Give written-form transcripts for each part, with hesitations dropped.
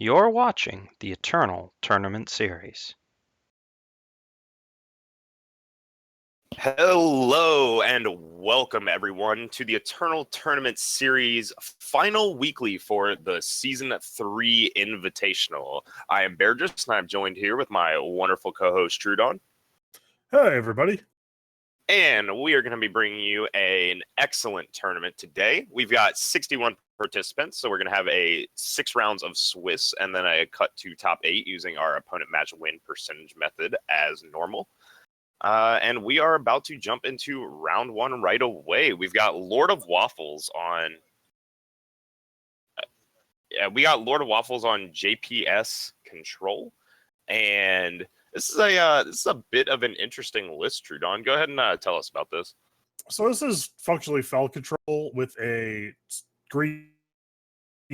You're watching the Eternal Tournament Series. Hello and welcome everyone to the Eternal Tournament Series final weekly for the Season 3 Invitational. I am Bairdrus and I'm joined here with my wonderful co-host Truedawn. Hey everybody. And we are going to be bringing you an excellent tournament today. We've got 61 participants, so we're going to have 6 rounds of Swiss and then a cut to top 8 using our opponent match win percentage method as normal. And we are about to jump into round 1 right away. We've got LordOfWaffles on. We got LordOfWaffles on JPS control, and this is a bit of an interesting list. Truedawn, go ahead and tell us about this. So this is functionally fell control with a green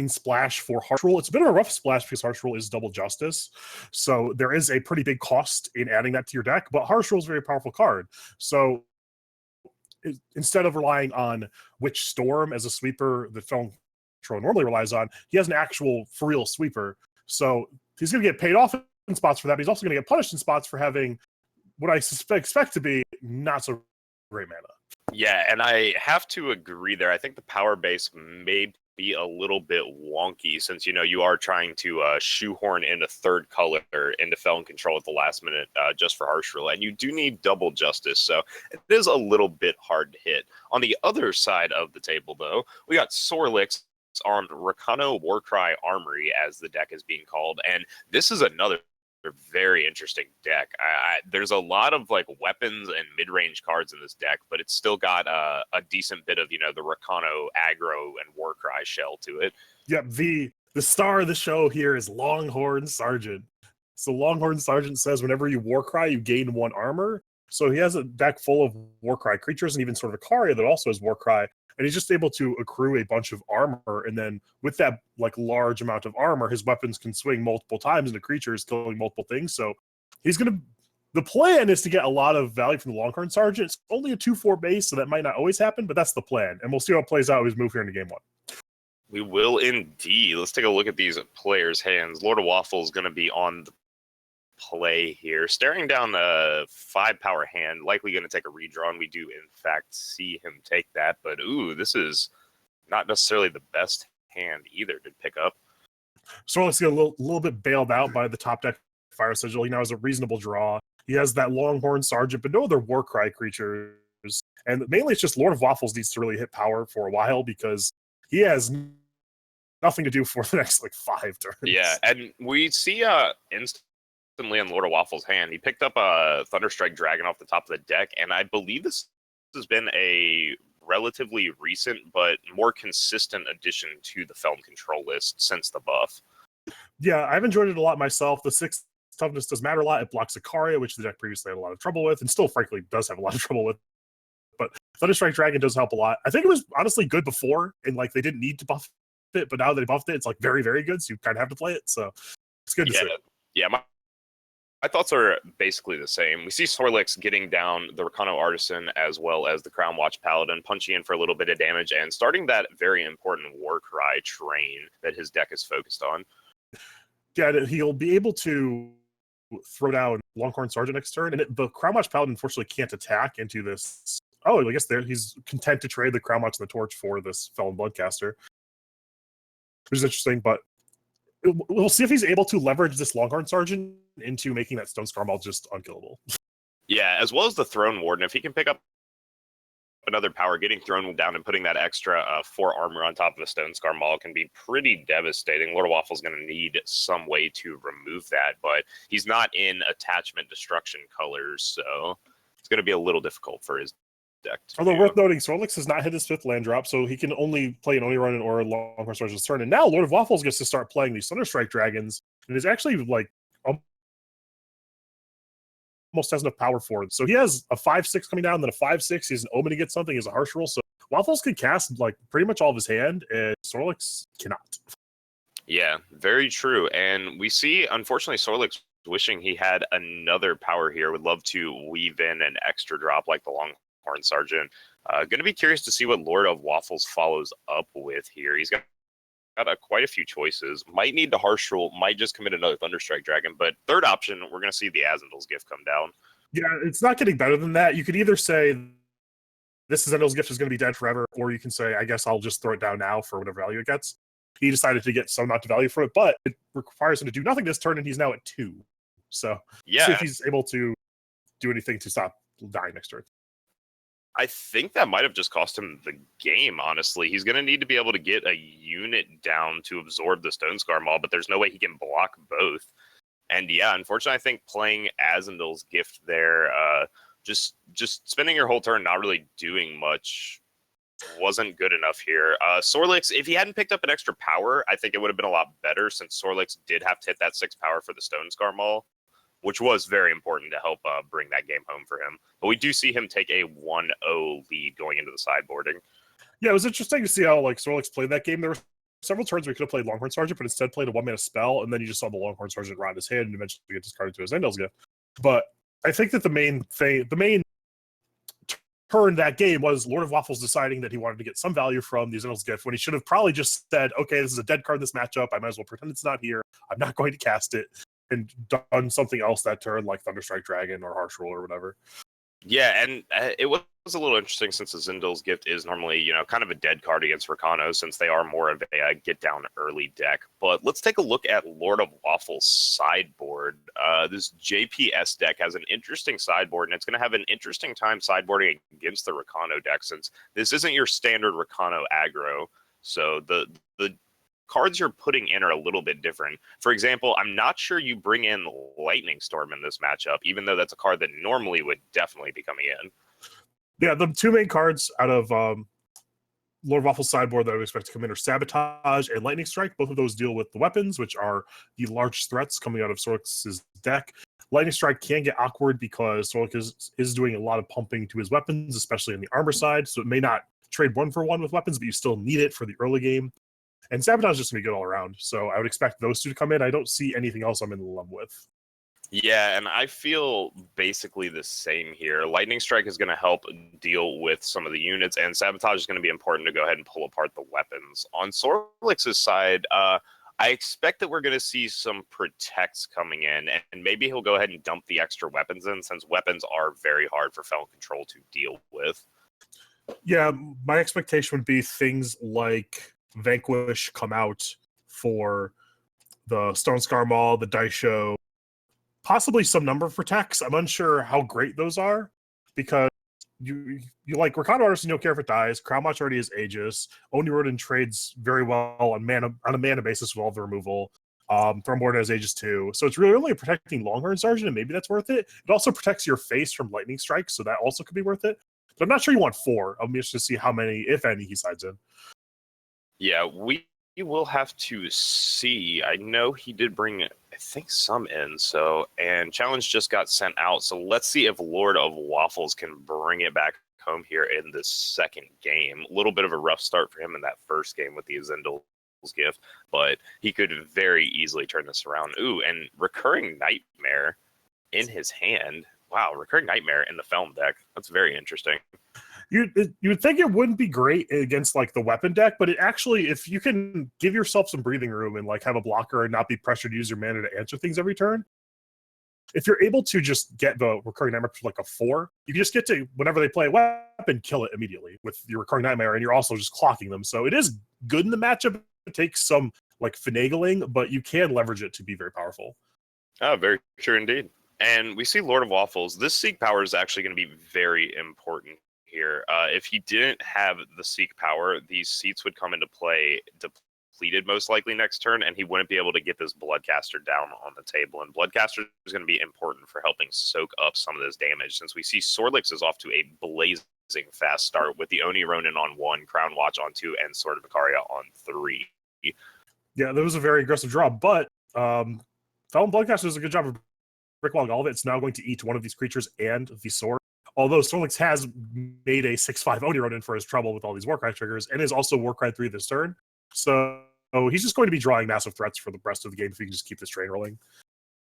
splash for Harsh Rule. It's a bit of a rough splash because Harsh Rule is double justice. So there is a pretty big cost in adding that to your deck, but Harsh Rule is a very powerful card. So instead of relying on Witch Storm as a sweeper that Fell Control normally relies on, he has an actual for real sweeper. So he's going to get paid off in spots for that, but he's also going to get punished in spots for having what I expect to be not so great mana. Yeah, and I have to agree there. I think the power base may be a little bit wonky since, you are trying to shoehorn in a third color into Felon Control at the last minute just for Harsh Rule, and you do need double justice, so it is a little bit hard to hit. On the other side of the table, though, we got Sorlix armed Rakano Warcry Armory, as the deck is being called, and this is another very interesting deck. There's a lot of weapons and mid-range cards in this deck, but it's still got a decent bit of the Rakano aggro and Warcry shell to it. Yep, the star of the show here is Longhorn Sergeant. So Longhorn Sergeant says whenever you Warcry, you gain 1 armor. So he has a deck full of Warcry creatures and even sort of a Karia that also has Warcry. And he's just able to accrue a bunch of armor, and then with that large amount of armor, his weapons can swing multiple times into creatures, killing multiple things. So he's gonna. The plan is to get a lot of value from the Longhorn Sergeant. It's only a 2/4 base, so that might not always happen, but that's the plan, and we'll see how it plays out with his move here in game 1. We will indeed. Let's take a look at these players' hands. LordOfWaffles is going to be on the play here, staring down a 5-power hand, likely going to take a redraw, and we do in fact see him take that, but this is not necessarily the best hand either to pick up. Sorlix get a little bit bailed out by the top deck Fire Sigil. He now has a reasonable draw. He has that Longhorn Sergeant, but no other Warcry creatures, and mainly it's just LordOfWaffles needs to really hit power for a while because he has nothing to do for the next 5 turns. Yeah, and we see instantly on LordOfWaffles' hand, he picked up a Thunderstrike Dragon off the top of the deck, and I believe this has been a relatively recent but more consistent addition to the Felon Control list since the buff. Yeah, I've enjoyed it a lot myself. The 6 toughness does matter a lot. It blocks Ikaria, which the deck previously had a lot of trouble with, and still, frankly, does have a lot of trouble with. But Thunderstrike Dragon does help a lot. I think it was honestly good before, and they didn't need to buff it, but now they buffed it, it's very, very good, so you kind of have to play it. So it's good to see. Yeah, my thoughts are basically the same. We see Sorlix getting down the Rakano Artisan as well as the Crown Watch Paladin, punching in for a little bit of damage and starting that very important Warcry train that his deck is focused on. Yeah, he'll be able to throw down Longhorn Sergeant next turn, and the Crown Watch Paladin unfortunately can't attack into this. Oh, I guess he's content to trade the Crown Watch and the Torch for this Felon Bloodcaster, which is interesting, but we'll see if he's able to leverage this Longhorn Sergeant into making that Stone Scarmaul just unkillable. Yeah, as well as the Throne Warden. If he can pick up another power, getting thrown down and putting that extra 4 armor on top of a Stone Scarmaul can be pretty devastating. LordOfWaffles is going to need some way to remove that, but he's not in attachment destruction colors, so it's going to be a little difficult for his deck. Although worth noting, Sorlix has not hit his 5th land drop, so he can only play an Onirun or a Longhorn Sergeant's turn. And now LordOfWaffles gets to start playing these Thunderstrike Dragons, and is actually almost has enough power for it. So he has a 5/6 coming down, then a 5/6. He has an Omen to get something. He has a Harsh Rule. So Waffles can cast pretty much all of his hand, and Sorlix cannot. Yeah, very true. And we see, unfortunately, Sorlix wishing he had another power here. Would love to weave in an extra drop like the Longhorn Sergeant. Going to be curious to see what LordOfWaffles follows up with here. He's got quite a few choices. Might need to Harsh Rule, might just commit another Thunderstrike Dragon, but third option, we're going to see the Azendal's Gift come down. Yeah, it's not getting better than that. You could either say this Azendal's Gift is going to be dead forever, or you can say, I guess I'll just throw it down now for whatever value it gets. He decided to get some amount of value for it, but it requires him to do nothing this turn, and he's now at 2. So yeah, see if he's able to do anything to stop dying next turn. I think that might have just cost him the game, honestly. He's going to need to be able to get a unit down to absorb the Stone Scar Maul, but there's no way he can block both. And yeah, unfortunately, I think playing Azendal's Gift there, just spending your whole turn not really doing much wasn't good enough here. Sorlix, if he hadn't picked up an extra power, I think it would have been a lot better, since Sorlix did have to hit that 6 power for the Stone Scar Maul, which was very important to help bring that game home for him. But we do see him take a 1-0 lead going into the sideboarding. Yeah, it was interesting to see how Sorlix played that game. There were several turns where he could have played Longhorn Sergeant, but instead played a 1-mana spell, and then you just saw the Longhorn Sergeant rot in his hand and eventually get discarded to his Azendal's Gift. But I think that the main turn that game was LordOfWaffles deciding that he wanted to get some value from the Azendal's Gift, when he should have probably just said, okay, this is a dead card in this matchup. I might as well pretend it's not here. I'm not going to cast it, and done something else that turn, like Thunderstrike Dragon or Harsh Rule or whatever. Yeah, and it was a little interesting, since the Azendal's Gift is normally, kind of a dead card against Rakano, since they are more of a get-down early deck. But let's take a look at LordOfWaffles' sideboard. This JPS deck has an interesting sideboard, and it's going to have an interesting time sideboarding against the Rakano deck, since this isn't your standard Rakano aggro. So the cards you're putting in are a little bit different. For example, I'm not sure you bring in Lightning Storm in this matchup, even though that's a card that normally would definitely be coming in. Yeah, the two main cards out of LordOfWaffles' sideboard that I would expect to come in are Sabotage and Lightning Strike. Both of those deal with the weapons, which are the large threats coming out of Sorlix's deck. Lightning Strike can get awkward because Sorlix is doing a lot of pumping to his weapons, especially on the armor side, so it may not trade 1-for-1 with weapons, but you still need it for the early game. And Sabotage is just going to be good all around, so I would expect those two to come in. I don't see anything else I'm in love with. Yeah, and I feel basically the same here. Lightning Strike is going to help deal with some of the units, and Sabotage is going to be important to go ahead and pull apart the weapons. On Sorlix's side, I expect that we're going to see some protects coming in, and maybe he'll go ahead and dump the extra weapons in, since weapons are very hard for Felon Control to deal with. Yeah, my expectation would be things like Vanquish come out for the Stone Scar Maul, the Dice Show, possibly some number of protects. I'm unsure how great those are, because you like Rakano Artist, you don't care if it dies. Crown Watch already is Aegis. Oni Rodin trades very well on a mana basis with all the removal. Thornborn has Aegis too. So it's really only protecting Longhorn Sergeant, and maybe that's worth it. It also protects your face from Lightning Strike, so that also could be worth it. But I'm not sure you want 4. I'm just to see how many, if any, he sides in. Yeah, we will have to see. I know he did bring, I think, some in. And challenge just got sent out. So let's see if LordOfWaffles can bring it back home here in the second game. A little bit of a rough start for him in that first game with the Azendal's Gift, but he could very easily turn this around. Ooh, and Recurring Nightmare in his hand. Wow, Recurring Nightmare in the Felm deck. That's very interesting. You would think it wouldn't be great against the weapon deck, but it actually, if you can give yourself some breathing room and have a blocker and not be pressured to use your mana to answer things every turn, if you're able to just get the Recurring Nightmare for a 4, you can just get to, whenever they play a weapon, kill it immediately with your Recurring Nightmare, and you're also just clocking them. So it is good in the matchup. It takes some finagling, but you can leverage it to be very powerful. Oh, very true indeed. And we see LordOfWaffles. This Seek power is actually going to be very important here. If he didn't have the Seek power, these seats would come into play depleted most likely next turn, and he wouldn't be able to get this Bloodcaster down on the table. And Bloodcaster is going to be important for helping soak up some of this damage, since we see Sorlix is off to a blazing fast start with the Oni Ronin on 1, Crown Watch on 2, and Sword of Icaria on 3. Yeah, that was a very aggressive draw, but Felon Bloodcaster does a good job of brickwalling all of it. It's now going to eat one of these creatures and the sword. Although Sorlix has made a 6/5 Oni Ronin for his trouble with all these Warcry triggers, and is also Warcry 3 this turn. So he's just going to be drawing massive threats for the rest of the game if he can just keep this train rolling.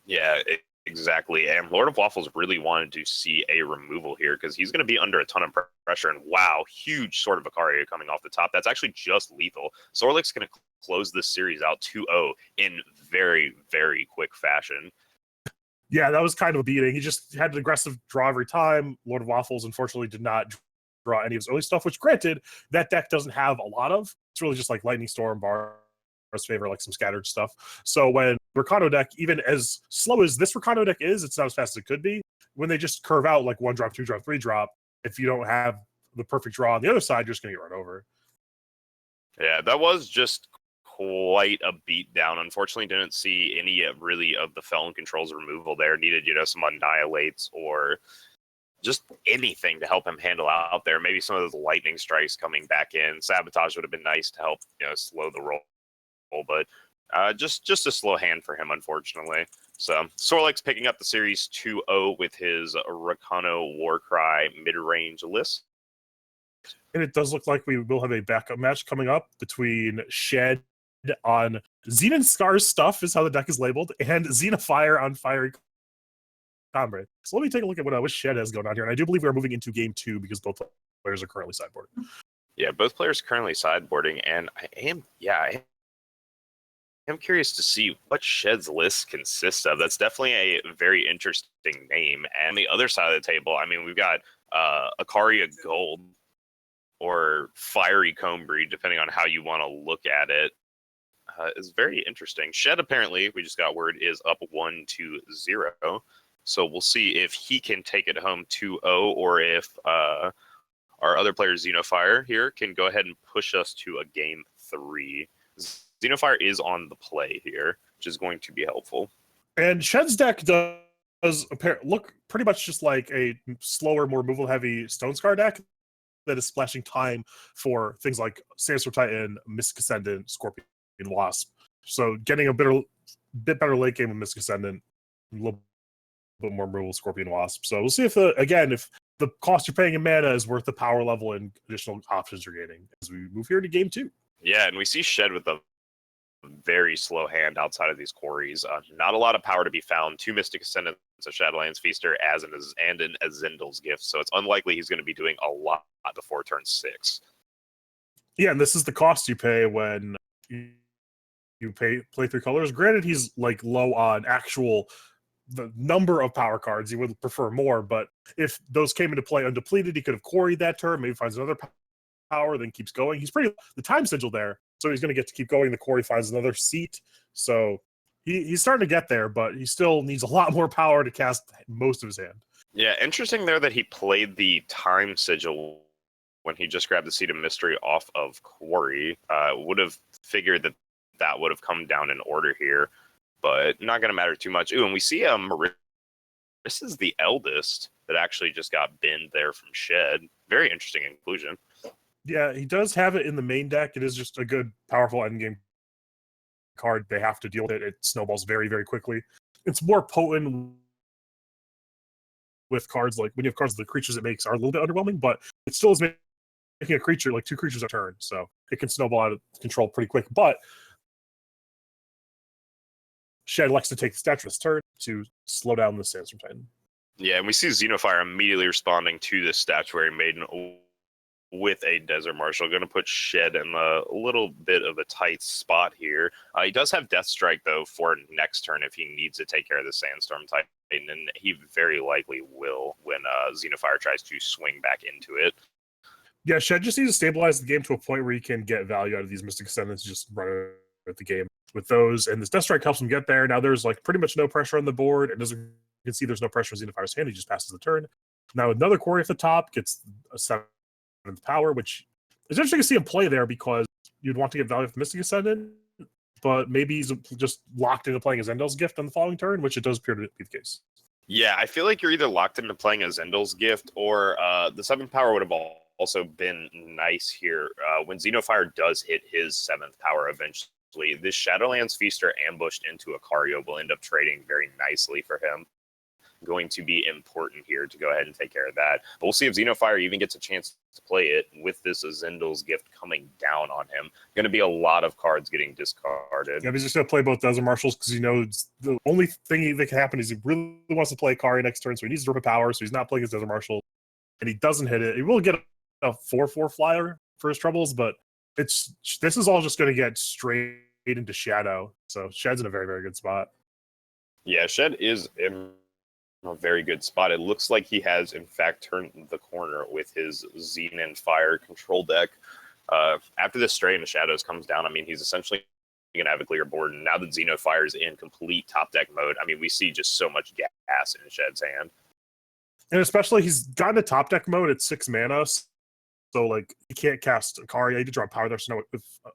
Yeah, Exactly, and LordOfWaffles really wanted to see a removal here because he's going to be under a ton of pressure. And wow, huge Sword of Icaria coming off the top. That's actually just lethal. Sorlix going to close this series out 2-0 in very, very quick fashion. Yeah, that was kind of a beating. He just had an aggressive draw every time. LordOfWaffles, unfortunately, did not draw any of his early stuff, which, granted, that deck doesn't have a lot of. It's really just like Lightning Storm, Bairdrus favor, like some scattered stuff. So when Rakano deck, even as slow as this Rakano deck is, it's not as fast as it could be. When they just curve out like 1 drop, 2 drop, 3 drop, if you don't have the perfect draw on the other side, you're just going to get run over. Yeah, that was just quite a beatdown. Unfortunately, didn't see any really of the Felon Control's removal there. Needed, some Annihilates or just anything to help him handle out there. Maybe some of those Lightning Strikes coming back in. Sabotage would have been nice to help, slow the roll, but just a slow hand for him, unfortunately. So Sorlix picking up the series 2-0 with his Rakano Warcry mid-range list. And it does look like we will have a backup match coming up between Shed on Xenofyre's stuff, is how the deck is labeled, and Xenofyre on Fiery Comrade. So let me take a look at what Shed has going on here. And I do believe we are moving into game 2 because both players are currently sideboarding. Yeah, both players are currently sideboarding, and I am curious to see what Shed's list consists of. That's definitely a very interesting name. And on the other side of the table, I mean, we've got Icaria Gold or Fiery Comb Breed, depending on how you want to look at it. Is very interesting. Shed, apparently, we just got word, is up 1-0. So we'll see if he can take it home 2-0 or if our other player, Xenofyre, here can go ahead and push us to a game 3. Xenofyre is on the play here, which is going to be helpful. And Shed's deck does look pretty much just like a slower, more removal-heavy Stone Scar deck that is splashing time for things like Sandstorm Titan, Mystic Ascendant, Scorpion Wasp. So getting a bit better late game with Mystic Ascendant, a little bit more removal Scorpion Wasp. So we'll see if the cost you're paying in mana is worth the power level and additional options you're getting as we move here to game 2. Yeah, and we see Shed with a very slow hand outside of these quarries. Not a lot of power to be found. 2 Mystic Ascendants, a Shadowlands Feaster, and an Azendel's Gift. So it's unlikely he's going to be doing a lot before turn 6. Yeah, and this is the cost you pay when you play 3 colors. Granted, he's like low on the number of power cards. He would prefer more, but if those came into play undepleted, he could have quarried that turn, maybe finds another power, then keeps going. The time sigil there, so he's going to get to keep going. The quarry finds another seat, so he's starting to get there, but he still needs a lot more power to cast most of his hand. Yeah, interesting there that he played the time sigil when he just grabbed the Seed of Mystery off of quarry. Would have figured that would have come down in order here, but not going to matter too much. Ooh, and we see this is the eldest that actually just got binned there from Shed. Very interesting inclusion. Yeah, he does have it in the main deck. It is just a good, powerful endgame card. They have to deal with it. It snowballs very, very quickly. It's more potent with cards like when you have cards, the creatures it makes are a little bit underwhelming, but it still is making a creature like 2 creatures a turn, so it can snowball out of control pretty quick. But Shed likes to take the statue this turn to slow down the Sandstorm Titan. Yeah, and we see Xenofyre immediately responding to this Statuary Maiden with a Desert Marshal. Going to put Shed in a little bit of a tight spot here. He does have Death Strike, though, for next turn if he needs to take care of the Sandstorm Titan, and he very likely will when Xenofyre tries to swing back into it. Yeah, Shed just needs to stabilize the game to a point where he can get value out of these Mystic Ascendants, just run at the game with those, and this Death Strike helps him get there. Now there's like pretty much no pressure on the board. You can see there's no pressure on Xenofyre's hand. He just passes the turn. Now another quarry at the top gets a 7th power, which is interesting to see him play there because you'd want to get value from Mystic Ascendant, but maybe he's just locked into playing Azendel's Gift on the following turn, which it does appear to be the case. Yeah, I feel like you're either locked into playing Azendel's Gift or the 7th power would have also been nice here. When Xenofyre does hit his 7th power eventually, this Shadowlands Feaster ambushed into Icaria will end up trading very nicely for him. Going to be important here to go ahead and take care of that. But we'll see if Xenofyre even gets a chance play it with this Azendel's Gift coming down on him. Going to be a lot of cards getting discarded. Yeah, he's just going to play both Desert Marshals because he knows the only thing that can happen is he really wants to play Kari next turn, so he needs to drop a power, so he's not playing his Desert Marshal, and he doesn't hit it. He will get a 4/4 flyer for his troubles, but this is all just going to get straight into Shadow, so Shed's in a very, very good spot. Yeah, Shed is in a very good spot. It looks like he has, in fact, turned the corner with his Xenofyre control deck. After this Stray into Shadows comes down, I mean, he's essentially going to have a clear board. And now that Xenofyre is in complete top deck mode, I mean, we see just so much gas in Shed's hand. And especially, he's gotten to top deck mode at 6 mana, so, like, he can't cast Akaria. He can draw power there, so no,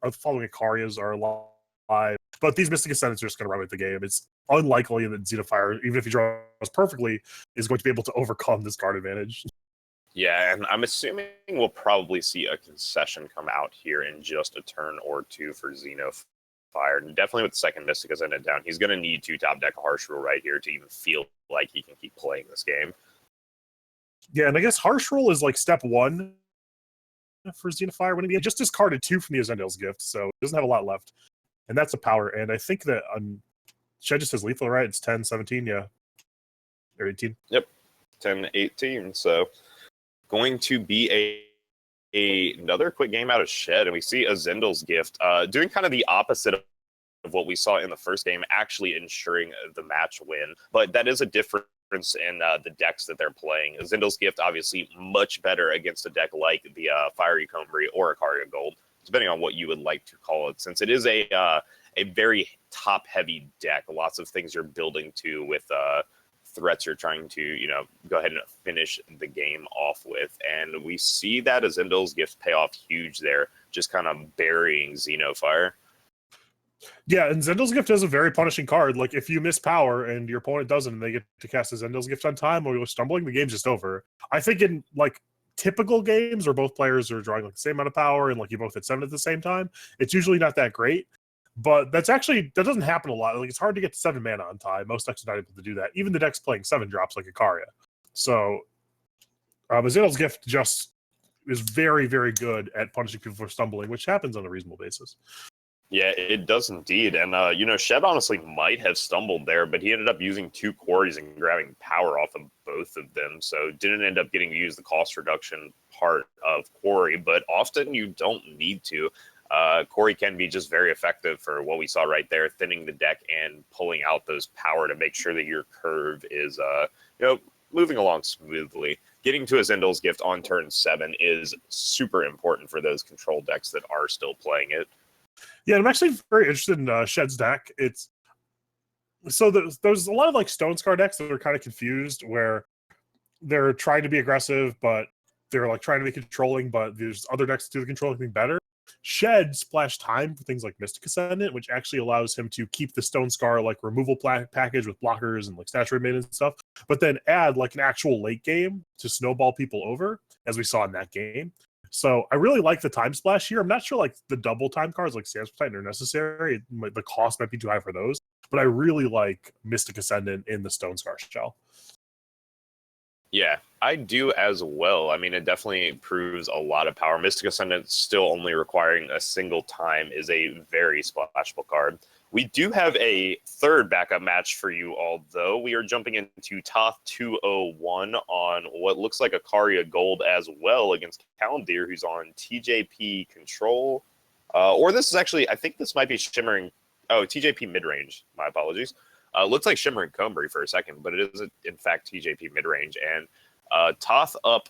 if following Akarias are alive. But these Mystic Ascendants are just going to run with the game. It's unlikely that Xenofyre, even if he draws perfectly, is going to be able to overcome this card advantage. Yeah, and I'm assuming we'll probably see a concession come out here in just a turn or two for Xenofyre. And definitely with the second Mystic Ascendant down, he's going to need to top deck a Harsh Rule right here to even feel like he can keep playing this game. Yeah, and I guess Harsh Rule is like step 1 for Xenofyre. When he just discarded 2 from the Azendel's Gift, so he doesn't have a lot left. And that's a power. And I think that Shed just has lethal, right? It's 10, 17, yeah. Or 18. Yep, 10, 18. So going to be another quick game out of Shed. And we see Azendel's Gift doing kind of the opposite of what we saw in the first game, actually ensuring the match win. But that is a difference in the decks that they're playing. Azendel's Gift, obviously, much better against a deck like the Fiery Combri or Akaria Gold, depending on what you would like to call it, since it is a very top-heavy deck. Lots of things you're building to with threats you're trying to, go ahead and finish the game off with. And we see that Azendel's Gift pay off huge there, just kind of burying Xenofyre. Yeah, and Zendel's Gift is a very punishing card. Like, if you miss power and your opponent doesn't, and they get to cast a Zendel's Gift on time or you're stumbling, the game's just over. I think in, like, typical games where both players are drawing like the same amount of power and like you both hit 7 at the same time, it's usually not that great. But that doesn't happen a lot. Like, it's hard to get to 7 mana on time. Most decks are not able to do that. Even the decks playing 7 drops like Akaria. So Zendel's Gift just is very, very good at punishing people for stumbling, which happens on a reasonable basis. Yeah, it does indeed. And, Shed honestly might have stumbled there, but he ended up using 2 quarries and grabbing power off of both of them. So didn't end up getting to use the cost reduction part of quarry, but often you don't need to. Quarry can be just very effective for what we saw right there, thinning the deck and pulling out those power to make sure that your curve is, moving along smoothly. Getting to Azendel's Gift on turn 7 is super important for those control decks that are still playing it. Yeah, I'm actually very interested in Shed's deck. There's a lot of like Stone Scar decks that are kind of confused, where they're trying to be aggressive, but they're like trying to be controlling, but there's other decks that do the controlling thing better. Shed splash time for things like Mystic Ascendant, which actually allows him to keep the Stone Scar like removal package with blockers and like Statue Remain and stuff, but then add like an actual late game to snowball people over, as we saw in that game. So I really like the time splash here. I'm not sure like the double time cards like Sandstorm Titan are necessary. The cost might be too high for those, but I really like Mystic Ascendant in the Stone Scar shell. Yeah, I do as well. I mean, it definitely proves a lot of power. Mystic Ascendant still only requiring a single time is a very splashable card. We do have a third backup match for you all, though. We are jumping into Toth201 on what looks like Akaria Gold as well against Calimdir, who's on TJP Control. Or this is actually, I think this might be Shimmering. Oh, TJP Midrange. My apologies. Looks like Shimmering Combri for a second, but it is, in fact, TJP Midrange. And Toth up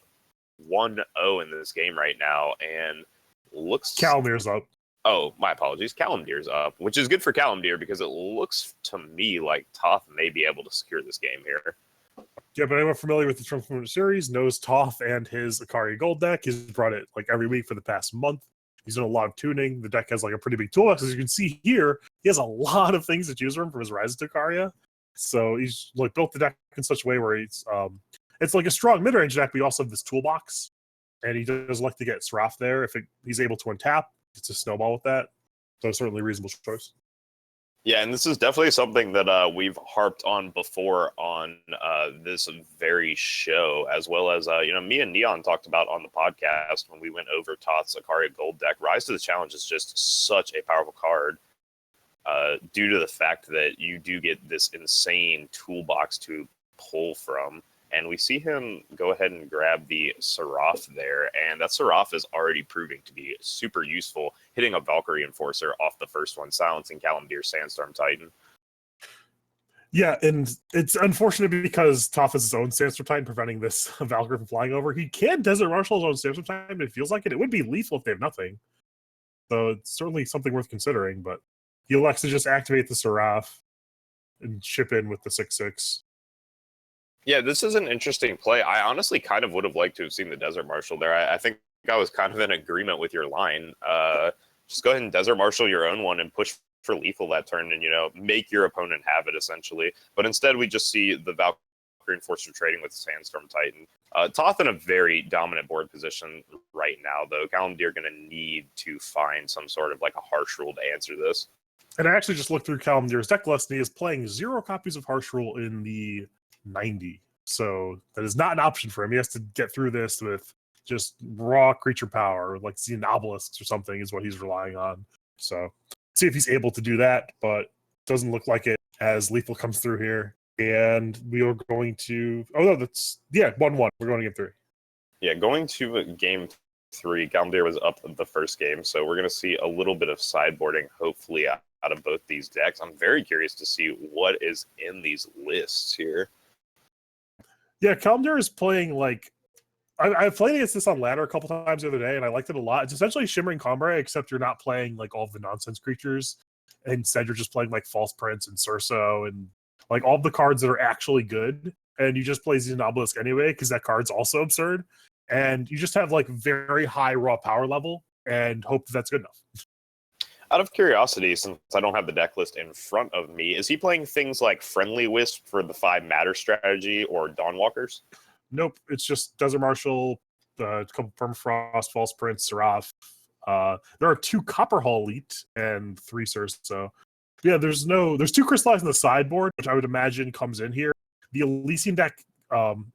1-0 in this game right now, and looks... Calimir's up. Oh, my apologies. Calimdir's up, which is good for Calimdir because it looks to me like Toth may be able to secure this game here. Yeah, but anyone familiar with the Transformer series knows Toth and his Akaria Gold deck. He's brought it like every week for the past month. He's done a lot of tuning. The deck has like a pretty big toolbox. As you can see here, he has a lot of things to choose from his Rise to Akaria. So he's like built the deck in such a way where it's like a strong mid-range deck, but you also have this toolbox. And he does like to get Seraph there. If he's able to untap, it's a snowball with that. So certainly a reasonable choice. Yeah, and this is definitely something that we've harped on before on this very show, as well as me and Neon talked about on the podcast when we went over Toth's Akaria Gold deck. Rise to the Challenge is just such a powerful card due to the fact that you do get this insane toolbox to pull from. And we see him go ahead and grab the Seraph there, and that Seraph is already proving to be super useful, hitting a Valkyrie Enforcer off the first one, silencing Calimdir Sandstorm Titan. Yeah, and it's unfortunate because Toth has his own Sandstorm Titan preventing this Valkyrie from flying over. He can Desert Marshal his own Sandstorm Titan, but it feels like it. It would be lethal if they have nothing. So it's certainly something worth considering, but he elects to just activate the Seraph and ship in with the 6/6. Yeah, this is an interesting play. I honestly kind of would have liked to have seen the Desert Marshal there. I think I was kind of in agreement with your line. Just go ahead and Desert Marshal your own one and push for lethal that turn and, make your opponent have it, essentially. But instead, we just see the Valkyrie Enforcer trading with Sandstorm Titan. Toth in a very dominant board position right now, though. Calimdir going to need to find some sort of like a harsh rule to answer this. And I actually just looked through Calimdir's deck list, and he is playing 0 copies of Harsh Rule in the 90. So that is not an option for him. He has to get through this with just raw creature power, like Xenobylisks or something is what he's relying on. So see if he's able to do that, but doesn't look like it as lethal comes through here. And we are going to... Oh, no, that's... Yeah, 1-1. We're going to game 3. Yeah, going to game 3, Calimdir was up the first game, so we're going to see a little bit of sideboarding, hopefully, out of both these decks. I'm very curious to see what is in these lists here. Yeah, Calimdir is playing like... I've played against this on ladder a couple times the other day, and I liked it a lot. It's essentially Shimmering Combrei, except you're not playing like all the nonsense creatures. Instead, you're just playing like False Prince and Surso and like all the cards that are actually good. And you just play Xenobelisk anyway, because that card's also absurd. And you just have like very high raw power level and hope that that's good enough. Out of curiosity, since I don't have the deck list in front of me, is he playing things like Friendly Wisp for the 5 Matter strategy or Dawnwalkers? Nope, it's just Desert Marshal, a couple Permafrost, False Prince, Seraph. There are 2 Copper Hall Elite and 3 Surso. Yeah, there's 2 Crystallize in the sideboard, which I would imagine comes in here. The Elysian deck,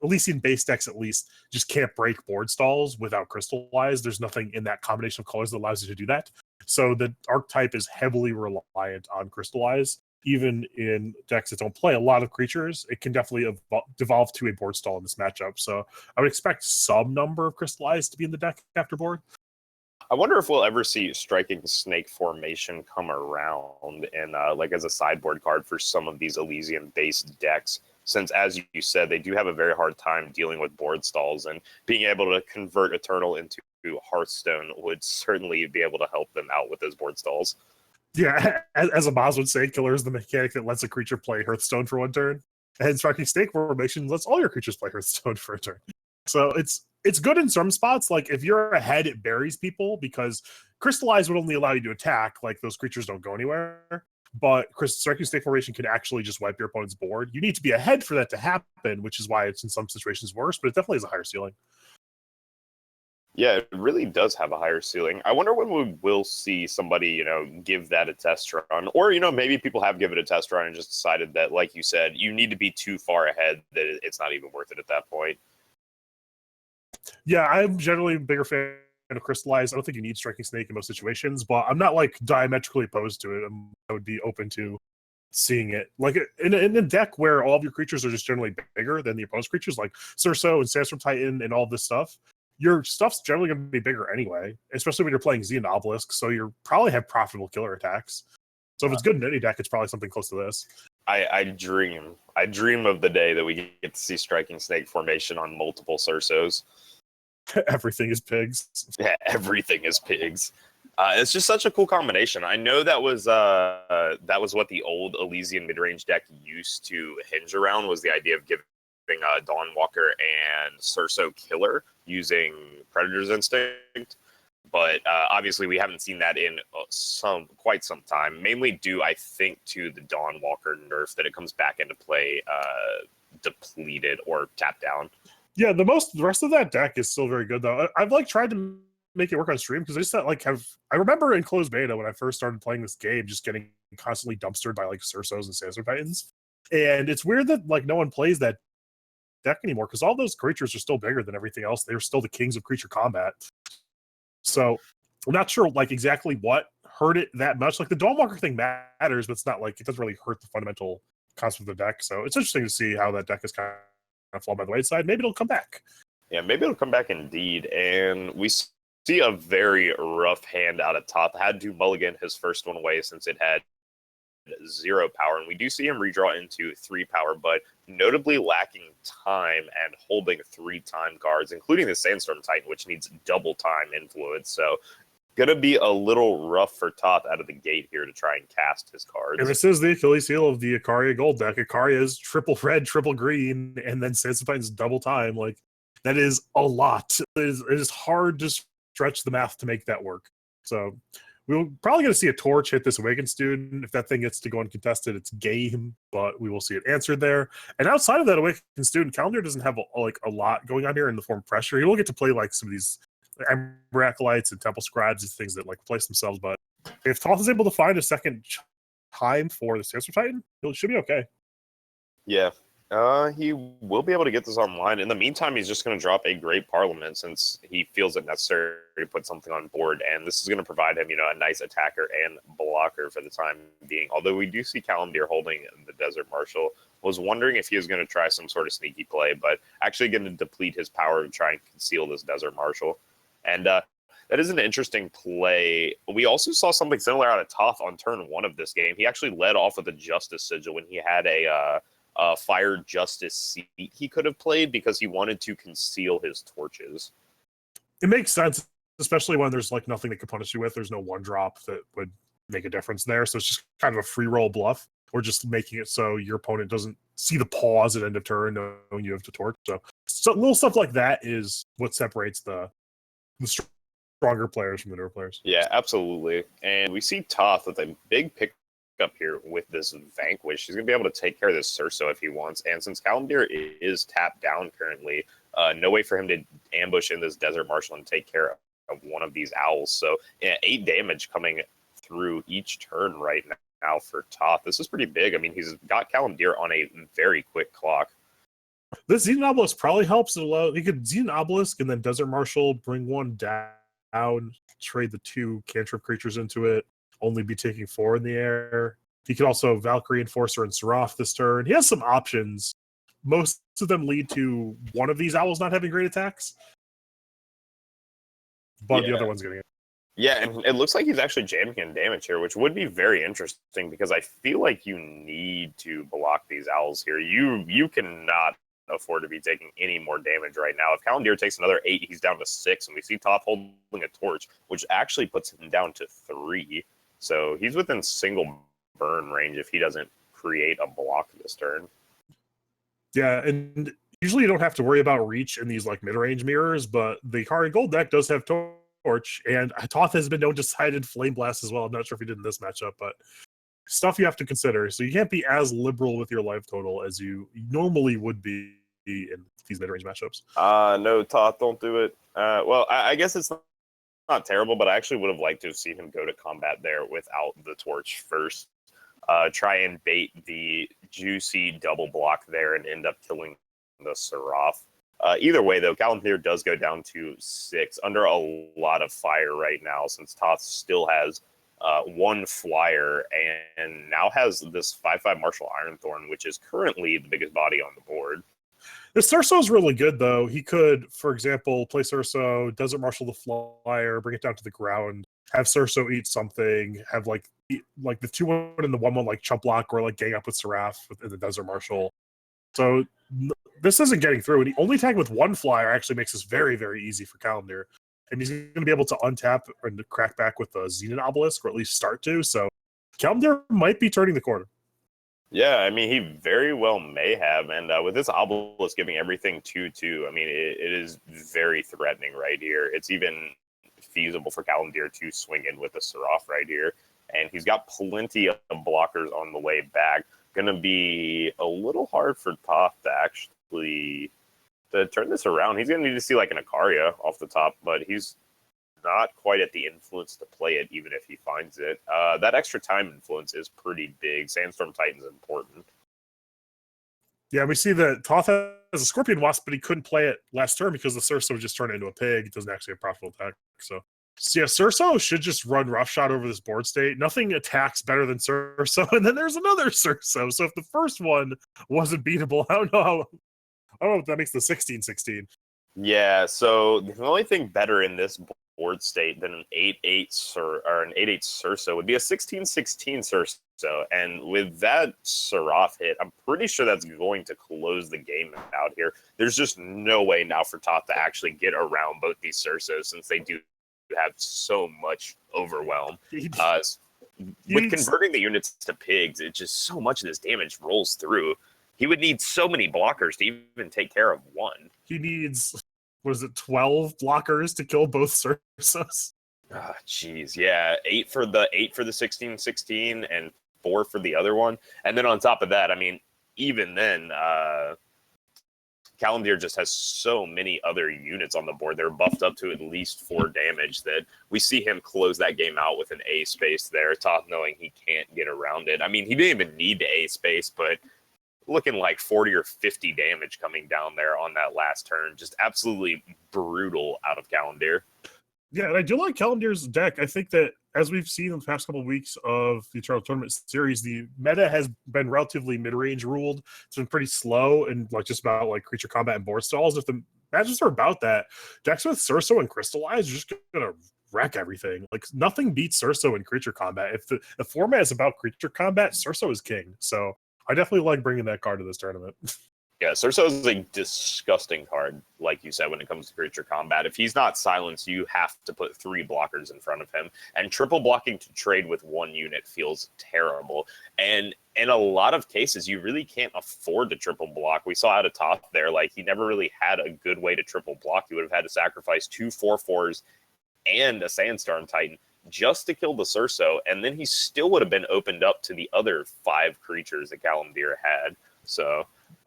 Elysian base decks at least, just can't break board stalls without Crystallize. There's nothing in that combination of colors that allows you to do that. So the archetype is heavily reliant on Crystallize. Even in decks that don't play a lot of creatures, it can definitely devolve to a board stall in this matchup. So I would expect some number of Crystallize to be in the deck after board. I wonder if we'll ever see Striking Snake Formation come around and like as a sideboard card for some of these Elysian-based decks, since, as you said, they do have a very hard time dealing with board stalls, and being able to convert Eternal into Hearthstone would certainly be able to help them out with those board stalls. Yeah, as Amaz would say, Killer is the mechanic that lets a creature play Hearthstone for 1 turn, and Striking Snake Formation lets all your creatures play Hearthstone for a turn. So it's good in some spots. Like if you're ahead, it buries people because Crystallize would only allow you to attack. Like those creatures don't go anywhere. But Striking Snake Formation can actually just wipe your opponent's board. You need to be ahead for that to happen, which is why it's in some situations worse. But it definitely has a higher ceiling. Yeah, it really does have a higher ceiling. I wonder when we will see somebody, give that a test run. Or, maybe people have given it a test run and just decided that, like you said, you need to be too far ahead that it's not even worth it at that point. Yeah, I'm generally a bigger fan of Crystallize. I don't think you need Striking Snake in most situations, but I'm not like diametrically opposed to it. I would be open to seeing it. Like in a deck where all of your creatures are just generally bigger than the opponent's creatures, like Surso and Sandstorm Titan and all this stuff, your stuff's generally going to be bigger anyway, especially when you're playing Xenobelisk, so you probably have profitable killer attacks. So if it's good in any deck, it's probably something close to this. I dream of the day that we get to see Striking Snake Formation on multiple Sursos. Everything is pigs. Yeah, everything is pigs. It's just such a cool combination. I know that was what the old Elysian mid-range deck used to hinge around, was the idea of giving Dawnwalker and Surso Killer using Predator's Instinct. But obviously we haven't seen that in quite some time, mainly due, I think, to the Dawnwalker nerf that it comes back into play depleted or tapped down. Yeah, the rest of that deck is still very good though. I've tried to make it work on stream because I just like I remember in closed beta when I first started playing this game, just getting constantly dumpstered by like Cersos and Sandstorm Titans, and it's weird that like no one plays that deck anymore because all those creatures are still bigger than everything else. They're still the kings of creature combat. So I'm not sure like exactly what hurt it that much. Like the Dawnwalker thing matters, but it's not like it doesn't really hurt the fundamental concept of the deck. So it's interesting to see how that deck is kind of fallen by the wayside. Maybe it'll come back. Yeah, maybe it'll come back indeed. And we see a very rough hand out at top. Had to mulligan his first one away since it had 0 power. And we do see him redraw into 3 power, but notably lacking time and holding 3 time cards, including the Sandstorm Titan, which needs double time influence. So going to be a little rough for Toth out of the gate here to try and cast his cards. And this is the Achilles heel of the Ikaria Gold deck. Ikaria is triple red, triple green, and then Sandstorm Titan's double time. Like, that is a lot. It is hard to stretch the math to make that work. So we're probably going to see a Torch hit this Awakened Student. If that thing gets to go uncontested, it's game, but we will see it answered there. And outside of that Awakened Student, Calimdir doesn't have a lot going on here in the form of pressure. He will get to play like some of these Ember Acolytes and Temple Scribes, these things that like replace themselves. But if Toth is able to find a second time for the Sandstorm Titan, it should be okay. Yeah. He will be able to get this online. In the meantime, he's just going to drop a Great Parliament since he feels it necessary to put something on board, and this is going to provide him, a nice attacker and blocker for the time being. Although we do see Calimdir holding the Desert Marshal. Was wondering if he was going to try some sort of sneaky play, but actually going to deplete his power to try and conceal this Desert Marshal. And that is an interesting play. We also saw something similar out of Toth on turn 1 of this game. He actually led off with a Justice Sigil when he had a Fire Justice seat he could have played because he wanted to conceal his torches. It makes sense, especially when there's like nothing that could punish you with. There's no 1-drop that would make a difference there. So it's just kind of a free roll bluff, or just making it so your opponent doesn't see the pause at end of turn knowing you have to torch. So little stuff like that is what separates the stronger players from the newer players. Yeah, absolutely. And we see Toth with a big pick up here with this Vanquish. He's going to be able to take care of this Cerso if he wants. And since Calimdir is tapped down currently, no way for him to ambush in this Desert Marshal and take care of one of these owls. So 8 damage coming through each turn right now for Toth. This is pretty big. I mean, he's got Calimdir on a very quick clock. This Xenon Obelisk probably helps. He could Xenon Obelisk and then Desert Marshal, bring 1 down, trade the 2 cantrip creatures into it, only be taking 4 in the air. He could also Valkyrie Enforcer and Seraph this turn. He has some options. Most of them lead to one of these owls not having great attacks, but the other one's getting it. Yeah, and it looks like he's actually jamming in damage here, which would be very interesting because I feel like you need to block these owls here. You cannot afford to be taking any more damage right now. If Calimdir takes another 8, he's down to 6, and we see Toth holding a torch, which actually puts him down to 3. So he's within single burn range if he doesn't create a block this turn. Yeah, and usually you don't have to worry about reach in these like mid-range mirrors, but the Ikaria Gold deck does have torch, and Toth has been known to sided Flame Blast as well. I'm not sure if he did in this matchup, but stuff you have to consider. So you can't be as liberal with your life total as you normally would be in these mid-range matchups. No, Toth, don't do it. Well, I guess it's not terrible, but I actually would have liked to have seen him go to combat there without the torch first. Try and bait the juicy double block there and end up killing the Seraph. Either way, though, Calimdir does go down to 6 under a lot of fire right now since Toth still has 1 flyer and now has this 5/5 Martial Ironthorn, which is currently the biggest body on the board. The Cerso is really good, though. He could, for example, play Cerso, Desert Marshal the flyer, bring it down to the ground, have Cerso eat something, have like the 2/1 and the 1/1 like chump block or like gang up with Seraph in the Desert Marshal. So this isn't getting through, and he only tag with 1 flyer actually makes this very, very easy for Calimdir. And he's going to be able to untap and crack back with the Xenon Obelisk, or at least start to. So Calimdir might be turning the corner. Yeah, I mean, he very well may have. And with this Obelisk giving everything 2/2, I mean, it is very threatening right here. It's even feasible for Calimdir to swing in with a Seraph right here. And he's got plenty of blockers on the way back. Going to be a little hard for Toth to actually to turn this around. He's going to need to see like an Ikaria off the top, but he's not quite at the influence to play it, even if he finds it. That extra time influence is pretty big. Sandstorm Titan's important. Yeah, we see that Toth has a Scorpion Wasp, but he couldn't play it last turn because the Surso would just turn it into a pig. It doesn't actually have profitable attack. So yeah, Surso should just run Roughshod over this board state. Nothing attacks better than Surso, and then there's another Surso. So if the first one wasn't beatable, I don't know if that makes the 16-16. Yeah, so the only thing better in this board state than an 8-8 or an 8-8 Surso would be a 16-16 Surso. And with that Seraph hit, I'm pretty sure that's going to close the game out here. There's just no way now for Toth to actually get around both these Sursos since they do have so much overwhelm. With converting the units to pigs, it just so much of this damage rolls through. He would need so many blockers to even take care of one. He needs, 12 blockers to kill both Sursos? Jeez, yeah. 8 for the 16-16 and 4 for the other one. And then on top of that, I mean, even then, Calimdir just has so many other units on the board. They're buffed up to at least 4 damage that we see him close that game out with an A space there, Toth knowing he can't get around it. I mean, he didn't even need the A space, but looking like 40 or 50 damage coming down there on that last turn. Just absolutely brutal out of Calimdir. Yeah, and I do like Calimdir's deck. I think that, as we've seen in the past couple of weeks of the Eternal Tournament series, the meta has been relatively mid-range ruled. It's been pretty slow and just about creature combat and board stalls. If the matches are about that, decks with Surso and Crystallize are just going to wreck everything. Nothing beats Surso in creature combat. If the format is about creature combat, Surso is king. So I definitely like bringing that card to this tournament. Yeah, Surso is a disgusting card, like you said, when it comes to creature combat. If he's not silenced, you have to put 3 blockers in front of him. And triple blocking to trade with 1 unit feels terrible. And in a lot of cases, you really can't afford to triple block. We saw out of Toth there, he never really had a good way to triple block. He would have had to sacrifice 2 4/4s and a Sandstorm Titan just to kill the Surso, and then he still would have been opened up to the other 5 creatures that Calimdir had. So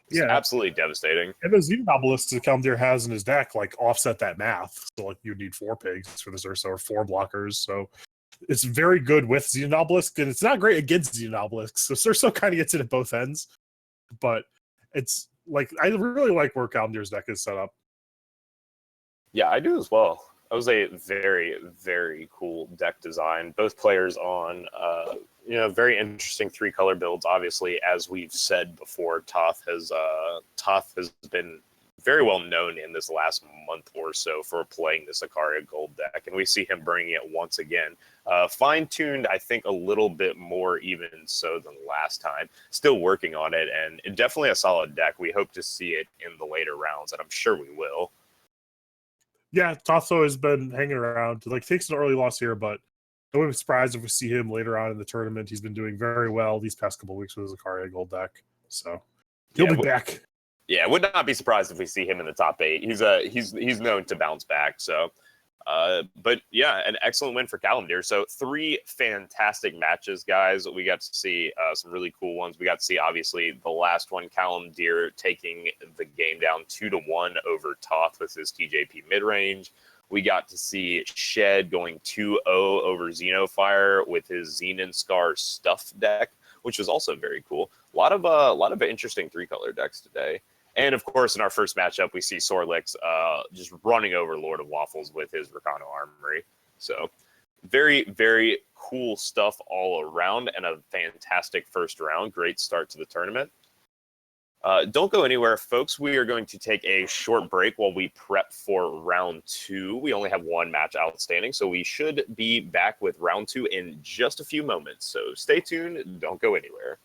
it's absolutely devastating. And the Xenonobelisks that Calimdir has in his deck offset that math. So you'd need 4 pigs for the Surso or 4 blockers. So it's very good with Xenobelisk, and it's not great against Xenobelisks. So Surso kind of gets it at both ends. But it's I really like where Calimdir's deck is set up. Yeah, I do as well. That was a very, very cool deck design. Both players on, very interesting 3-color builds. Obviously, as we've said before, Toth has been very well known in this last month or so for playing this Ikaria Gold deck, and we see him bringing it once again. Fine-tuned, I think, a little bit more even so than last time. Still working on it, and definitely a solid deck. We hope to see it in the later rounds, and I'm sure we will. Yeah, Toth has been hanging around. Takes an early loss here, but I wouldn't be surprised if we see him later on in the tournament. He's been doing very well these past couple of weeks with his Ikaria Gold deck, so he'll be back. Yeah, would not be surprised if we see him in the top 8. He's known to bounce back. So, but yeah, an excellent win for Calimdir. So 3 fantastic matches, guys. We got to see some really cool ones. We got to see obviously the last one, Calimdir taking the game down 2-1 over Toth with his TJP mid range. We got to see Shed going 2-0 over Xenofyre with his Xenon Scar stuff deck, which was also very cool. A lot of interesting 3-color decks today. And, of course, in our first matchup, we see Sorlix just running over LordOfWaffles with his Rakano Armory. So very, very cool stuff all around and a fantastic first round. Great start to the tournament. Don't go anywhere, folks. We are going to take a short break while we prep for round 2. We only have 1 match outstanding, so we should be back with round 2 in just a few moments. So stay tuned. Don't go anywhere.